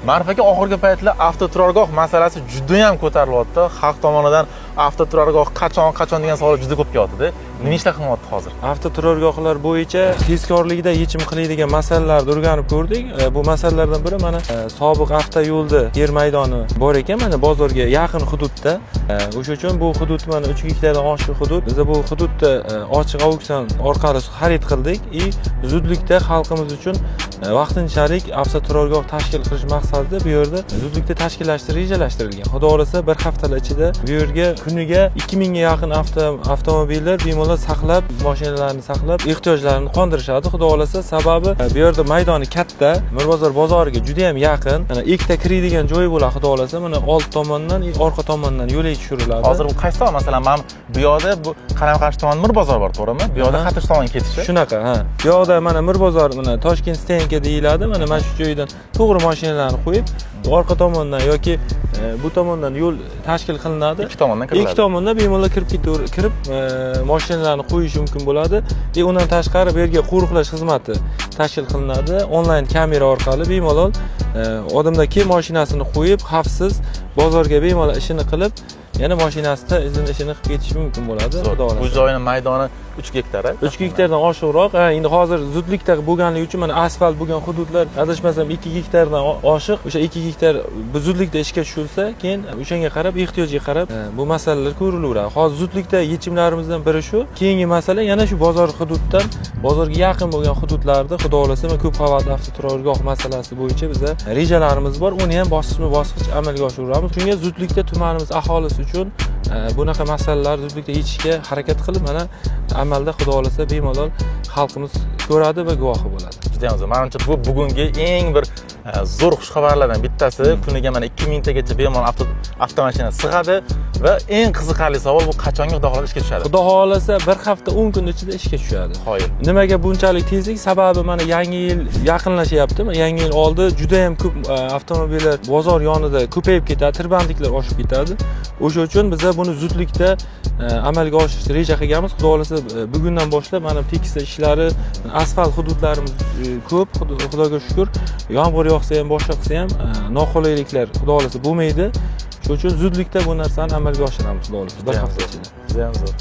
Ma'ruf aka, oxirgi paytlar avtoturargoh masalasi juda ham ko'tarilyapti. Xalq tomonidan avtoturargoh qachon degan savol juda ko'p kelyapti-da. Nima ishlar qilyapti hozir? Avtoturargohlar bo'yicha tezkorlikda yechim qilinadigan masalalarni o'rganib ko'rdik. Bu masalalardan biri mana sobiq avtoyo'lda yer maydoni bor ekan, mana bozorga yaqin hududda. O'sha uchun bu hudud mana 3 gektardan oshiq hudud. Biz bu hududda ochiq auksion orqali xarid qildik va zudlikda xalqimiz uchun vaqtinchalik avtoturargoh tashkil qilish maqsadida bu yerda zudlikda tashkillashtirish rejalashtirilgan. Xudo xohlasa bir haftalar ichida bu yerga kuniga 2000 ga yaqin avtomobillar bemalol saqlab, mashinalarni saqlab, ehtiyojlarini qondirishadi. Xudo xohlasa, sababi bu yerda maydoni katta, Mirbozor bozoriga juda ham yaqin. Mana ikkita kiradigan joyi bo'ladi, xudo xohlasa. Mana old tomondan, orqa tomondan yo'lak tushiriladi. Hozir bu qaysi tomon? Masalan, men bu yoqda bu Qaramqarshi tomon Mirbozor bor, to'g'rimi? Bu yoqda Xatish tomon ketishi. Shunaqa, ha. Bu yoqda mana Mirbozor, mana Toshkent Stenka deyiladi. Mana shu joydan to'g'ri mashinalarni qo'yib, orqa tomondan yoki bu tomondan yo'l tashkil qilinadi. Ikki tomondan kiriladi. Ikki tomondan bemalol kirib mashinalarni qo'yish mumkin bo'ladi. Va undan tashqari bu yerga qo'riqlash xizmati tashkil qilinadi. Onlayn kamera orqali bemalol odamlar kim mashinasini qo'yib, xavfsiz bozorga bemalol ishini qilib, yana mashinasida ishini qilib ketish mumkin bo'ladi. Bu joyning maydoni 3 gektar. 3 gektardan oshiqroq. Endi hozir zudlikda bo'lganligi uchun mana asfalt bo'lgan hududlar adashmasam 2 gektardan oshiq. O'sha 2 gektar zudlikda ishga tushilsa, keyin o'shanga qarab, ehtiyojga qarab bu masalalar ko'rilaveradi. Hozir zudlikda yechimlarimizdan biri shu. Keyingi masala yana shu bozor hududdan, bozorga yaqin bo'lgan hududlarda, xudo xohlasa, ko'p qavatli avtoturargoh masalasi bo'yicha bizda rejalarimiz bor. Uni ham bosqichma-bosqich amalga oshiramiz. Shunga zudlikda tumanimiz aholisi uchun bunaqa masalalar zudlikda yechishga harakat qilib, mana amalda xudo xohlasa bemalol xalqimiz ko'radi va guvohi bo'ladi. Juda ham zo'r. Menimcha bu bugungi eng bir zo'r xushxabarlardan bittasi. Kuniga mana 2000 tagacha bemalol avtomashina sig'adi va eng qiziqarli savol bu qachonga xudo xohlasa ishga tushadi? Xudo xohlasa bir hafta 10 kun ichida ishga tushadi. Qoyil. Nimaga bunchalik tezlik? Sababi mana yangi yil yaqinlashyapti. Yangi yil oldi juda ham ko'p avtomobillar bozor yonida ko'payib ketadi, tirbandliklar oshib ketadi. O'sha uchun biz buni zudlikda amalga oshirishni reja qilganmiz. Xudo xohlasa bugundan boshlab mana tekis ishlari, asfalt hududlarimiz ko'p, xudoga shukr. Yomg'ir yog'sa ham, boshqa qilsa ham noqulayliklar xudo xohlasa bo'lmaydi. Shuning uchun zudlikda bu narsani amalga oshiramiz, xudo xohlasa bir hafta ichida. Juda ham zo'r.